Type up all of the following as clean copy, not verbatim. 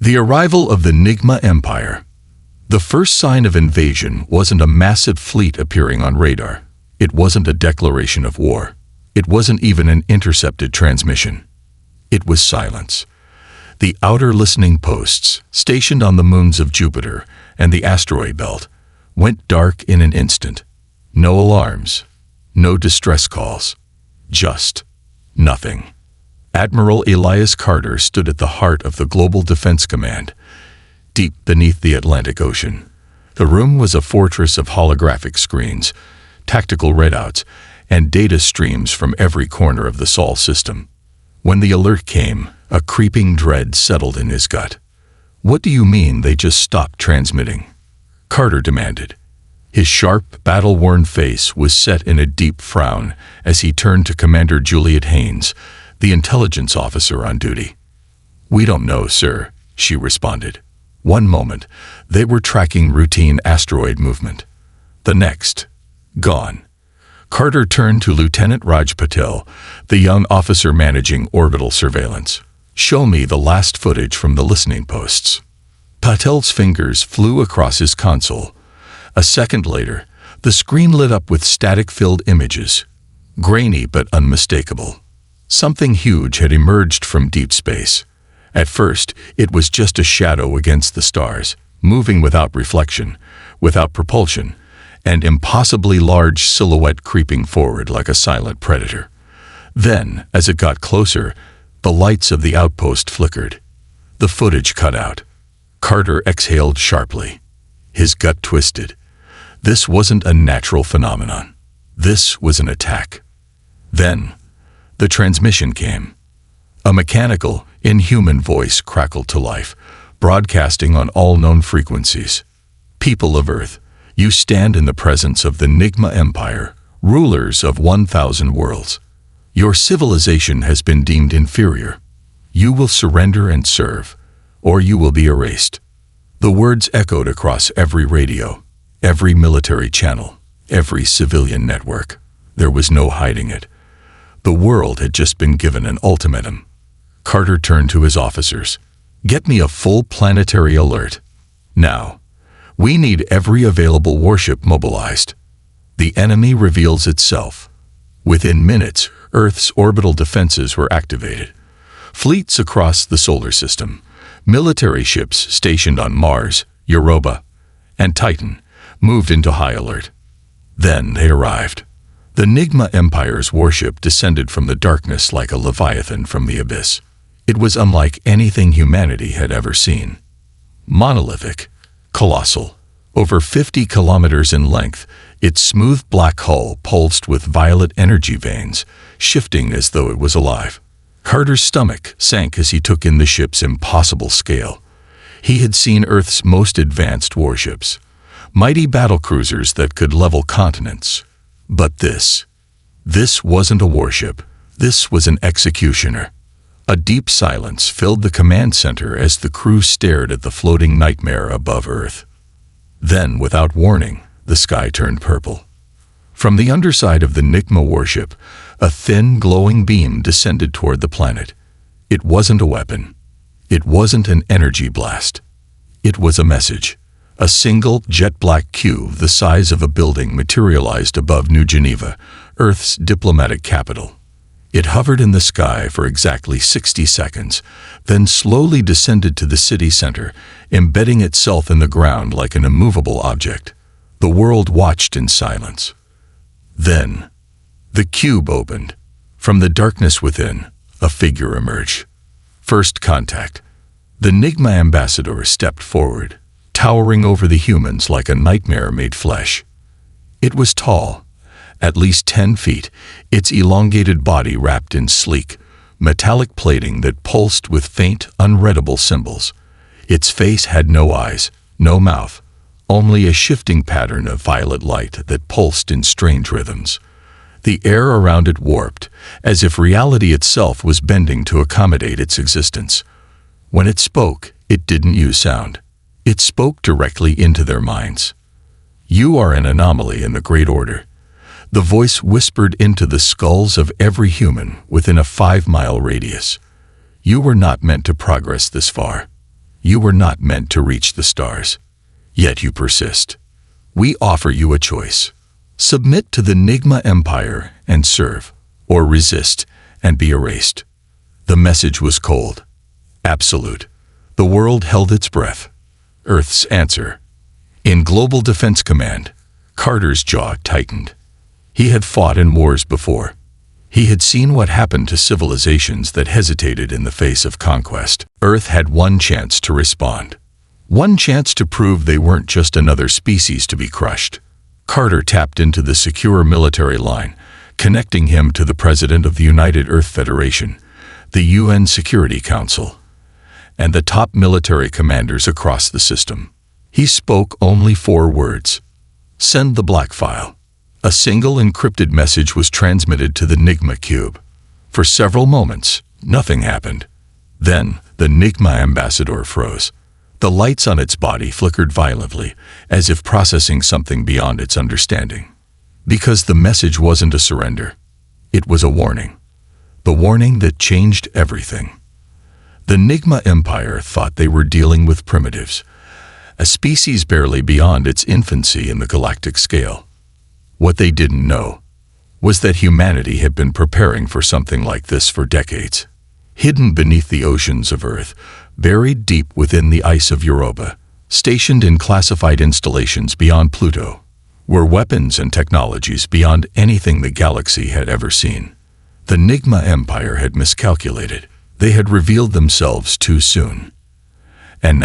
The arrival of the NIGMA Empire. The first sign of invasion wasn't a massive fleet appearing on radar. It wasn't a declaration of war. It wasn't even an intercepted transmission. It was silence. The outer listening posts, stationed on the moons of Jupiter and the asteroid belt, went dark in an instant. No alarms, no distress calls, just nothing. Admiral Elias Carter stood at the heart of the Global Defense Command, deep beneath the Atlantic Ocean. The room was a fortress of holographic screens, tactical readouts, and data streams from every corner of the Sol system. When the alert came, a creeping dread settled in his gut. "What do you mean they just stopped transmitting?" Carter demanded. His sharp, battle-worn face was set in a deep frown as he turned to Commander Juliet Haynes, the intelligence officer on duty. "We don't know, sir," she responded. One moment, they were tracking routine asteroid movement. The next, gone. Carter turned to Lieutenant Raj Patel, the young officer managing orbital surveillance. "Show me the last footage from the listening posts." Patel's fingers flew across his console. A second later, the screen lit up with static-filled images, grainy but unmistakable. Something huge had emerged from deep space. At first, it was just a shadow against the stars, moving without reflection, without propulsion, an impossibly large silhouette creeping forward like a silent predator. Then, as it got closer, the lights of the outpost flickered. The footage cut out. Carter exhaled sharply. His gut twisted. This wasn't a natural phenomenon. This was an attack. Then, the transmission came. A mechanical, inhuman voice crackled to life, broadcasting on all known frequencies. "People of Earth, you stand in the presence of the NIGMA Empire, rulers of 1,000 worlds. Your civilization has been deemed inferior. You will surrender and serve, or you will be erased." The words echoed across every radio, every military channel, every civilian network. There was no hiding it. The world had just been given an ultimatum. Carter turned to his officers. "Get me a full planetary alert. Now. We need every available warship mobilized. The enemy reveals itself." Within minutes, Earth's orbital defenses were activated. Fleets across the solar system, military ships stationed on Mars, Europa, and Titan, moved into high alert. Then they arrived. The NIGMA Empire's warship descended from the darkness like a leviathan from the abyss. It was unlike anything humanity had ever seen. Monolithic, colossal, over 50 kilometers in length, its smooth black hull pulsed with violet energy veins, shifting as though it was alive. Carter's stomach sank as he took in the ship's impossible scale. He had seen Earth's most advanced warships, mighty battlecruisers that could level continents. But this wasn't a warship. This was an executioner. A deep silence filled the command center as the crew stared at the floating nightmare above Earth. Then, without warning, the sky turned purple. From the underside of the NIGMA warship, a thin, glowing beam descended toward the planet. It wasn't a weapon. It wasn't an energy blast. It was a message. A single, jet-black cube the size of a building materialized above New Geneva, Earth's diplomatic capital. It hovered in the sky for exactly 60 seconds, then slowly descended to the city center, embedding itself in the ground like an immovable object. The world watched in silence. Then, the cube opened. From the darkness within, a figure emerged. First contact. The NIGMA ambassador stepped forward, towering over the humans like a nightmare made flesh. It was tall, at least 10 feet, its elongated body wrapped in sleek, metallic plating that pulsed with faint, unreadable symbols. Its face had no eyes, no mouth, only a shifting pattern of violet light that pulsed in strange rhythms. The air around it warped, as if reality itself was bending to accommodate its existence. When it spoke, it didn't use sound. It spoke directly into their minds. "You are an anomaly in the Great Order." The voice whispered into the skulls of every human within a 5-mile radius. "You were not meant to progress this far. You were not meant to reach the stars. Yet you persist. We offer you a choice. Submit to the NIGMA Empire and serve, or resist and be erased. The message was cold, absolute. The world held its breath. Earth's answer. In Global Defense Command, Carter's jaw tightened. He had fought in wars before. He had seen what happened to civilizations that hesitated in the face of conquest. Earth had one chance to respond. One chance to prove they weren't just another species to be crushed. Carter tapped into the secure military line, connecting him to the President of the United Earth Federation, the UN Security Council, and the top military commanders across the system. He spoke only 4 words. Send the black file. A single encrypted message was transmitted to the NIGMA cube. For several moments, nothing happened. Then, the NIGMA ambassador froze. The lights on its body flickered violently, as if processing something beyond its understanding. Because the message wasn't a surrender. It was a warning. The warning that changed everything. The NIGMA Empire thought they were dealing with primitives, a species barely beyond its infancy in the galactic scale. What they didn't know was that humanity had been preparing for something like this for decades. Hidden beneath the oceans of Earth, buried deep within the ice of Europa, stationed in classified installations beyond Pluto, were weapons and technologies beyond anything the galaxy had ever seen. The NIGMA Empire had miscalculated. They had revealed themselves too soon. And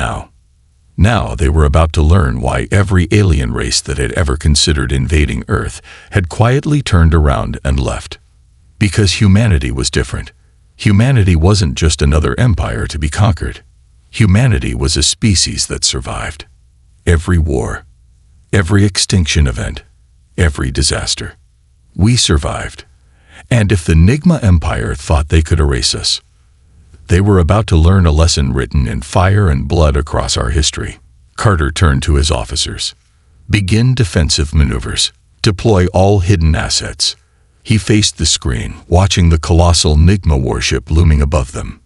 now they were about to learn why every alien race that had ever considered invading Earth had quietly turned around and left. Because humanity was different. Humanity wasn't just another empire to be conquered. Humanity was a species that survived. Every war, every extinction event, every disaster. We survived. And if the NIGMA Empire thought they could erase us, they were about to learn a lesson written in fire and blood across our history. Carter turned to his officers. Begin defensive maneuvers. Deploy all hidden assets. He faced the screen, watching the colossal NIGMA warship looming above them.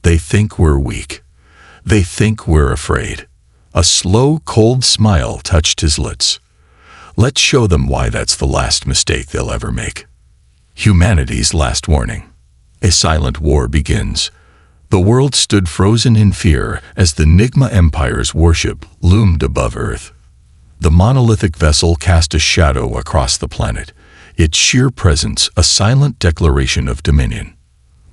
They think we're weak. They think we're afraid. A slow, cold smile touched his lips. Let's show them why that's the last mistake they'll ever make. Humanity's last warning. A silent war begins. The world stood frozen in fear as the NIGMA Empire's warship loomed above Earth. The monolithic vessel cast a shadow across the planet, its sheer presence a silent declaration of dominion.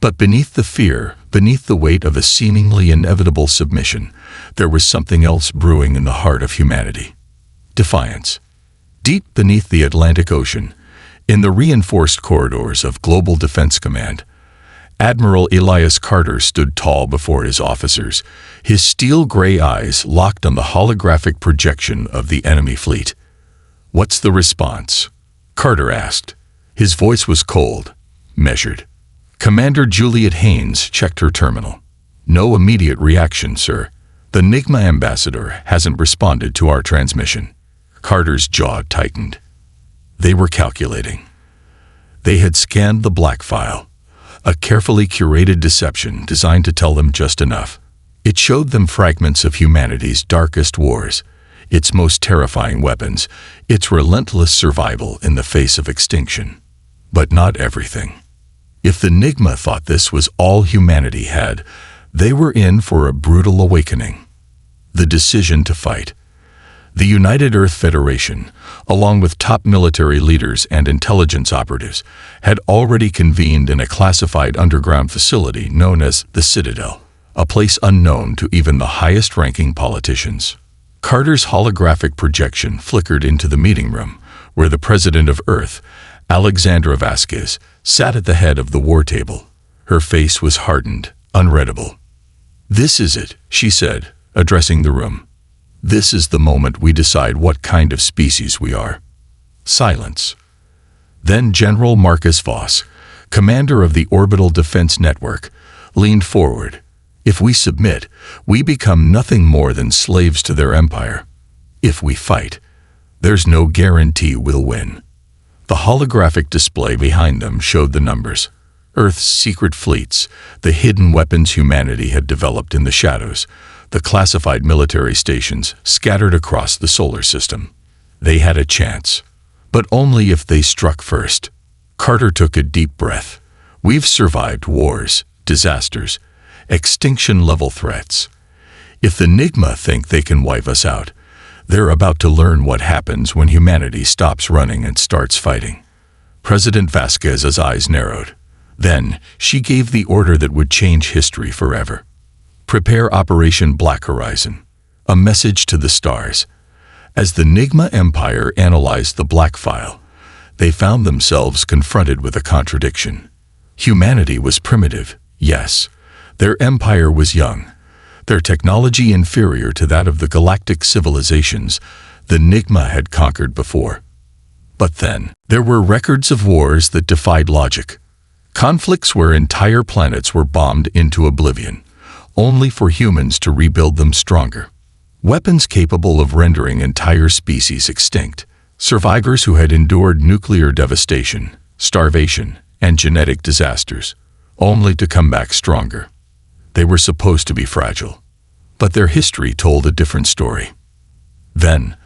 But beneath the fear, beneath the weight of a seemingly inevitable submission, there was something else brewing in the heart of humanity. Defiance. Deep beneath the Atlantic Ocean, in the reinforced corridors of Global Defense Command, Admiral Elias Carter stood tall before his officers, his steel-gray eyes locked on the holographic projection of the enemy fleet. "What's the response?" Carter asked. His voice was cold, measured. Commander Juliet Haynes checked her terminal. "No immediate reaction, sir. The NIGMA ambassador hasn't responded to our transmission." Carter's jaw tightened. They were calculating. They had scanned the black file, a carefully curated deception designed to tell them just enough. It showed them fragments of humanity's darkest wars, its most terrifying weapons, its relentless survival in the face of extinction. But not everything. If the NIGMA thought this was all humanity had, they were in for a brutal awakening. The decision to fight. The United Earth Federation, along with top military leaders and intelligence operatives, had already convened in a classified underground facility known as the Citadel, a place unknown to even the highest-ranking politicians. Carter's holographic projection flickered into the meeting room, where the President of Earth, Alexandra Vasquez, sat at the head of the war table. Her face was hardened, unreadable. "This is it," she said, addressing the room. "This is the moment we decide what kind of species we are." Silence. Then General Marcus Voss, commander of the Orbital Defense Network, leaned forward. "If we submit, we become nothing more than slaves to their empire. If we fight, there's no guarantee we'll win." The holographic display behind them showed the numbers. Earth's secret fleets, the hidden weapons humanity had developed in the shadows, the classified military stations scattered across the solar system. They had a chance, but only if they struck first. Carter took a deep breath. We've survived wars, disasters, extinction-level threats. If the NIGMA think they can wipe us out, they're about to learn what happens when humanity stops running and starts fighting. President Vasquez's eyes narrowed. Then, she gave the order that would change history forever. Prepare Operation Black Horizon. A message to the stars. As the NIGMA Empire analyzed the Black File, they found themselves confronted with a contradiction. Humanity was primitive, yes. Their empire was young. Their technology inferior to that of the galactic civilizations the NIGMA had conquered before. But then, there were records of wars that defied logic. Conflicts where entire planets were bombed into oblivion, only for humans to rebuild them stronger. Weapons capable of rendering entire species extinct. Survivors who had endured nuclear devastation, starvation, and genetic disasters, only to come back stronger. They were supposed to be fragile, but their history told a different story. Then,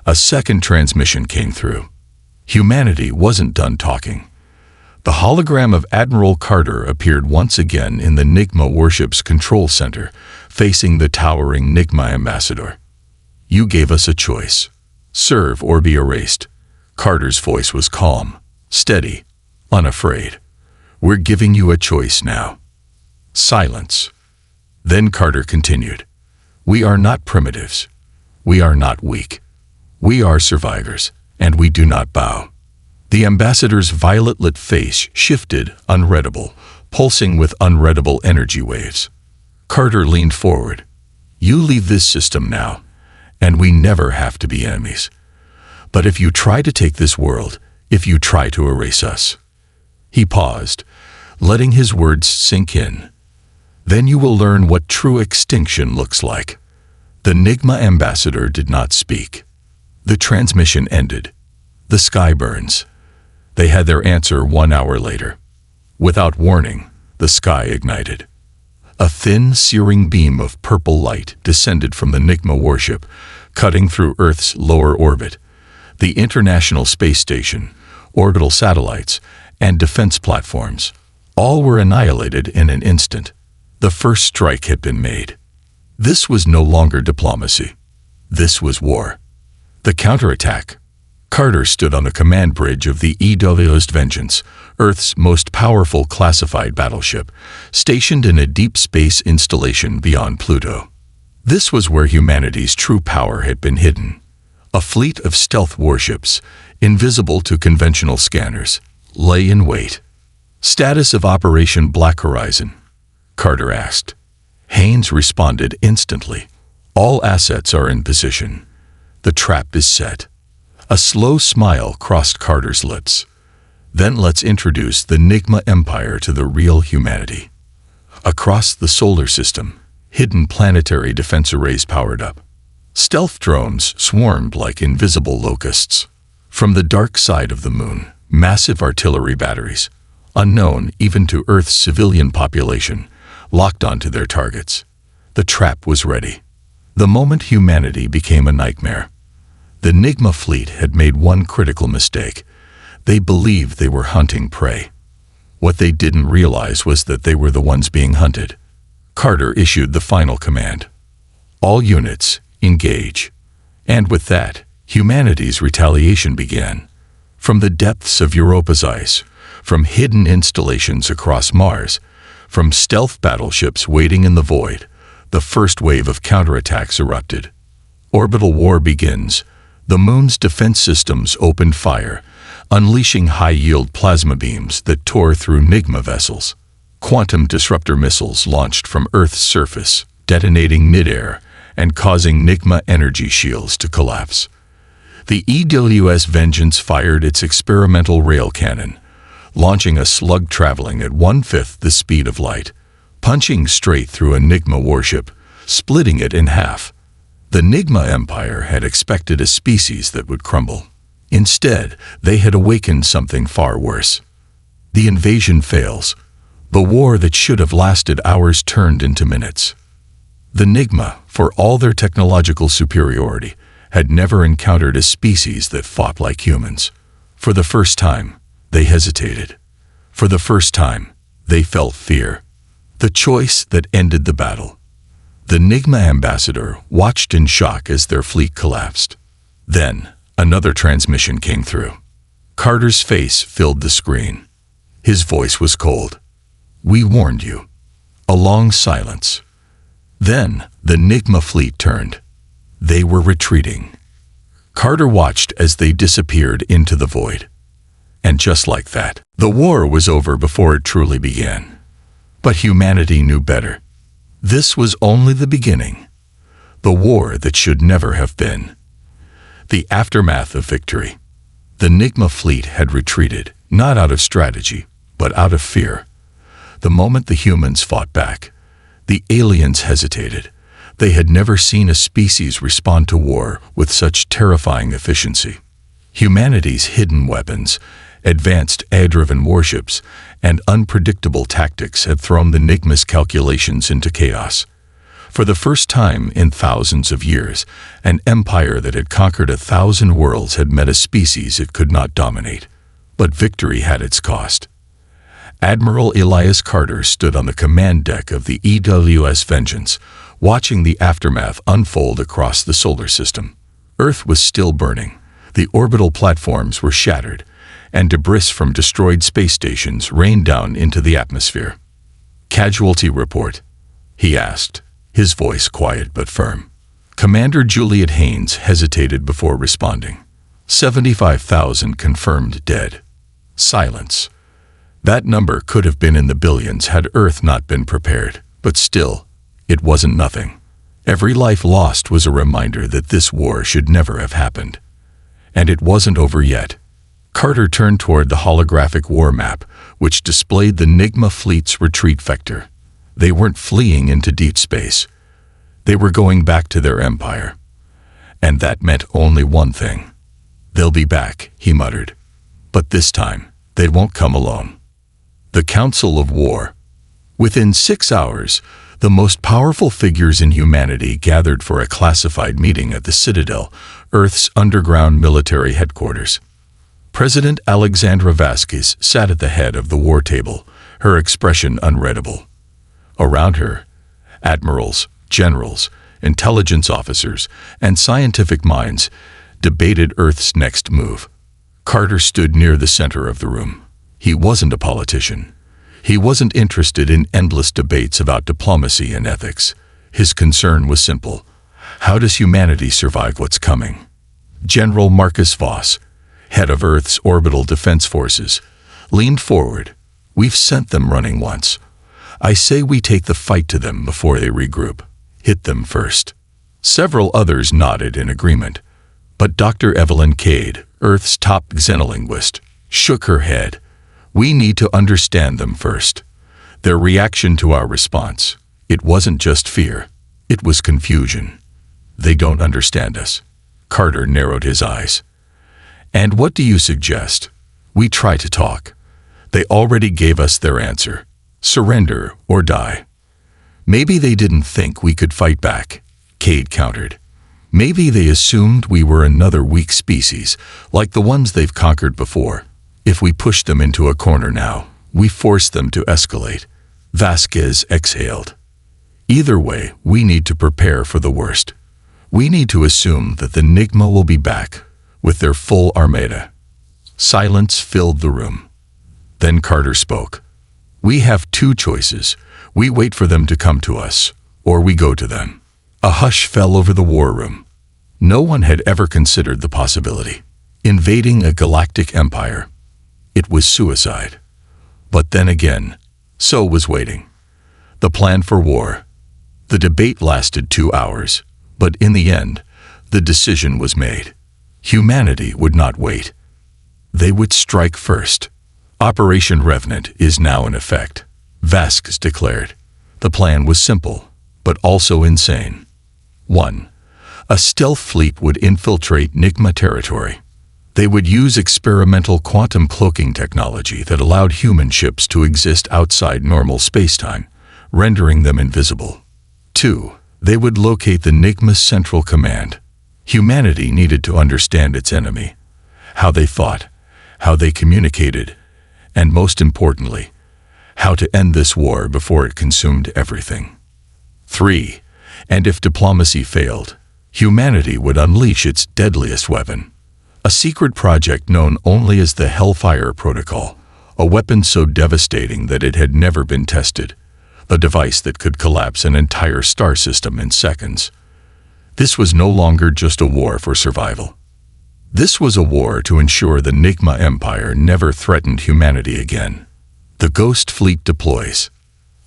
a second transmission came through. Humanity wasn't done talking. The hologram of Admiral Carter appeared once again in the NIGMA warship's control center, facing the towering NIGMA ambassador. You gave us a choice. Serve or be erased. Carter's voice was calm, steady, unafraid. We're giving you a choice now. Silence. Then Carter continued. We are not primitives. We are not weak. We are survivors, and we do not bow. The ambassador's violet-lit face shifted, unreadable, pulsing with unreadable energy waves. Carter leaned forward. You leave this system now, and we never have to be enemies. But if you try to take this world, if you try to erase us. He paused, letting his words sink in. Then you will learn what true extinction looks like. The NIGMA ambassador did not speak. The transmission ended. The sky burns. They had their answer 1 hour later. Without warning, the sky ignited. A thin, searing beam of purple light descended from the NIGMA warship, cutting through Earth's lower orbit. The International Space Station, orbital satellites, and defense platforms, all were annihilated in an instant. The first strike had been made. This was no longer diplomacy. This was war. The counterattack. Carter stood on the command bridge of the HFY Vengeance, Earth's most powerful classified battleship, stationed in a deep space installation beyond Pluto. This was where humanity's true power had been hidden. A fleet of stealth warships, invisible to conventional scanners, lay in wait. Status of Operation Black Horizon, Carter asked. Haynes responded instantly. All assets are in position. The trap is set. A slow smile crossed Carter's lips. Then let's introduce the NIGMA Empire to the real humanity. Across the solar system, hidden planetary defense arrays powered up. Stealth drones swarmed like invisible locusts. From the dark side of the moon, massive artillery batteries, unknown even to Earth's civilian population, locked onto their targets. The trap was ready. The moment humanity became a nightmare. The NIGMA fleet had made one critical mistake. They believed they were hunting prey. What they didn't realize was that they were the ones being hunted. Carter issued the final command. All units, engage. And with that, humanity's retaliation began. From the depths of Europa's ice, from hidden installations across Mars, from stealth battleships waiting in the void, the first wave of counterattacks erupted. Orbital war begins. The moon's defense systems opened fire, unleashing high-yield plasma beams that tore through NIGMA vessels. Quantum disruptor missiles launched from Earth's surface, detonating mid-air and causing NIGMA energy shields to collapse. The HFY Vengeance fired its experimental rail cannon, launching a slug traveling at 1/5 the speed of light, punching straight through a NIGMA warship, splitting it in half. The NIGMA Empire had expected a species that would crumble. Instead, they had awakened something far worse. The invasion fails. The war that should have lasted hours turned into minutes. The NIGMA, for all their technological superiority, had never encountered a species that fought like humans. For the first time, they hesitated. For the first time, they felt fear. The choice that ended the battle. The NIGMA ambassador watched in shock as their fleet collapsed. Then, another transmission came through. Carter's face filled the screen. His voice was cold. "We warned you." A long silence. Then, the NIGMA fleet turned. They were retreating. Carter watched as they disappeared into the void. And just like that, the war was over before it truly began. But humanity knew better. This was only the beginning. The war that should never have been. The aftermath of victory. The NIGMA fleet had retreated, not out of strategy, but out of fear. The moment the humans fought back, the aliens hesitated. They had never seen a species respond to war with such terrifying efficiency. Humanity's hidden weapons, advanced AI-driven warships, and unpredictable tactics had thrown the NIGMA's calculations into chaos. For the first time in thousands of years, an empire that had conquered 1,000 worlds had met a species it could not dominate. But victory had its cost. Admiral Elias Carter stood on the command deck of the EWS Vengeance, watching the aftermath unfold across the solar system. Earth was still burning. The orbital platforms were shattered, and debris from destroyed space stations rained down into the atmosphere. "Casualty report?" he asked, his voice quiet but firm. Commander Juliet Haynes hesitated before responding. 75,000 confirmed dead. Silence. That number could have been in the billions had Earth not been prepared, but still, it wasn't nothing. Every life lost was a reminder that this war should never have happened. And it wasn't over yet. Carter turned toward the holographic war map, which displayed the NIGMA fleet's retreat vector. They weren't fleeing into deep space. They were going back to their empire. And that meant only one thing. "They'll be back," he muttered. "But this time, they won't come alone." The Council of War. Within 6 hours, the most powerful figures in humanity gathered for a classified meeting at the Citadel, Earth's underground military headquarters. President Alexandra Vasquez sat at the head of the war table, her expression unreadable. Around her, admirals, generals, intelligence officers, and scientific minds debated Earth's next move. Carter stood near the center of the room. He wasn't a politician. He wasn't interested in endless debates about diplomacy and ethics. His concern was simple. How does humanity survive what's coming? General Marcus Voss, head of Earth's orbital defense forces, leaned forward. "We've sent them running once. I say we take the fight to them before they regroup. Hit them first." Several others nodded in agreement. But Dr. Evelyn Cade, Earth's top xenolinguist, shook her head. "We need to understand them first. Their reaction to our response. It wasn't just fear. It was confusion. They don't understand us." Carter narrowed his eyes. "And what do you suggest? We try to talk. They already gave us their answer. Surrender or die." "Maybe they didn't think we could fight back," Cade countered. "Maybe they assumed we were another weak species, like the ones they've conquered before. If we push them into a corner now, we force them to escalate." Vasquez exhaled. "Either way, we need to prepare for the worst. We need to assume that the NIGMA will be back, with their full armada." Silence filled the room. Then Carter spoke. "We have two choices. We wait for them to come to us, or we go to them." A hush fell over the war room. No one had ever considered the possibility. Invading a galactic empire. It was suicide. But then again, so was waiting. The plan for war. The debate lasted 2 hours, but in the end, the decision was made. Humanity would not wait. They would strike first. Operation Revenant is now in effect, Vasquez declared. The plan was simple, but also insane. 1. A stealth fleet would infiltrate NIGMA territory. They would use experimental quantum cloaking technology that allowed human ships to exist outside normal spacetime, rendering them invisible. 2. They would locate the NIGMA Central Command. Humanity needed to understand its enemy, how they fought, how they communicated, and most importantly, how to end this war before it consumed everything. 3. And if diplomacy failed, humanity would unleash its deadliest weapon. A secret project known only as the Hellfire Protocol, a weapon so devastating that it had never been tested, a device that could collapse an entire star system in seconds. This was no longer just a war for survival. This was a war to ensure the NIGMA Empire never threatened humanity again. The Ghost Fleet deploys.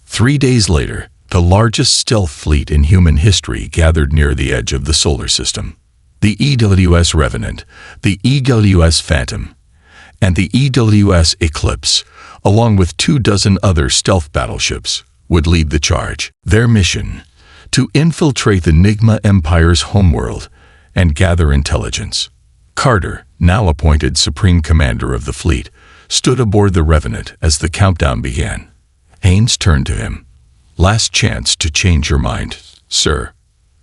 3 days later, the largest stealth fleet in human history gathered near the edge of the solar system. The EWS Revenant, the EWS Phantom, and the EWS Eclipse, along with 24 other stealth battleships, would lead the charge. Their mission: to infiltrate the NIGMA Empire's homeworld and gather intelligence. Carter, now appointed Supreme Commander of the fleet, stood aboard the Revenant as the countdown began. Haynes turned to him. "Last chance to change your mind, sir."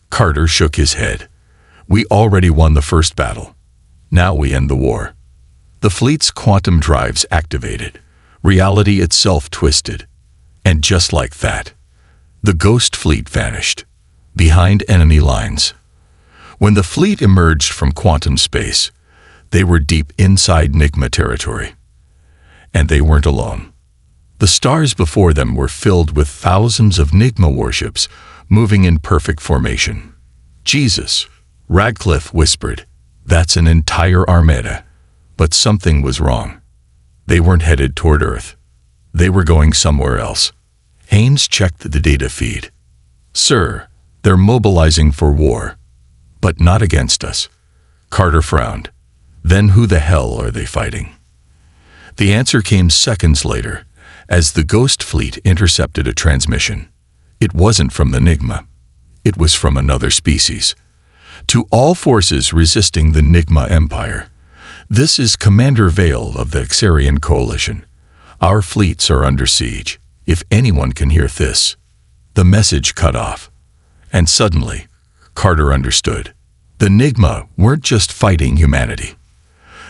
Carter shook his head. "We already won the first battle. Now we end the war." The fleet's quantum drives activated, reality itself twisted, and just like that, the Ghost Fleet vanished, behind enemy lines. When the fleet emerged from quantum space, they were deep inside NIGMA territory. And they weren't alone. The stars before them were filled with thousands of NIGMA warships moving in perfect formation. "Jesus," Radcliffe whispered, "that's an entire armada." But something was wrong. They weren't headed toward Earth. They were going somewhere else. Haynes checked the data feed. "Sir, they're mobilizing for war, but not against us." Carter frowned. "Then who the hell are they fighting?" The answer came seconds later, as the Ghost Fleet intercepted a transmission. It wasn't from the NIGMA. It was from another species. "To all forces resisting the NIGMA Empire, this is Commander Vale of the Xarian Coalition. Our fleets are under siege. If anyone can hear this." The message cut off. And suddenly, Carter understood. The NIGMA weren't just fighting humanity.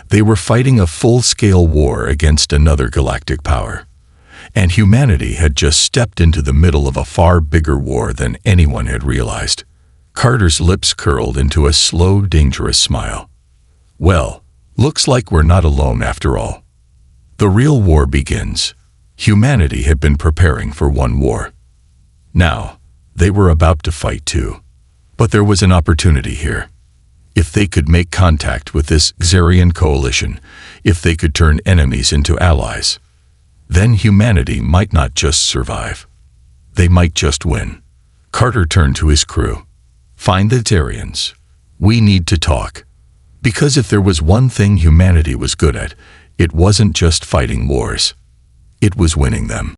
They were fighting a full-scale war against another galactic power. And humanity had just stepped into the middle of a far bigger war than anyone had realized. Carter's lips curled into a slow, dangerous smile. "Well, looks like we're not alone after all." The real war begins. Humanity had been preparing for one war. Now, they were about to fight too. But there was an opportunity here. If they could make contact with this Xarian coalition, if they could turn enemies into allies, then humanity might not just survive. They might just win. Carter turned to his crew. "Find the Xarians. We need to talk." Because if there was one thing humanity was good at, it wasn't just fighting wars. It was winning them.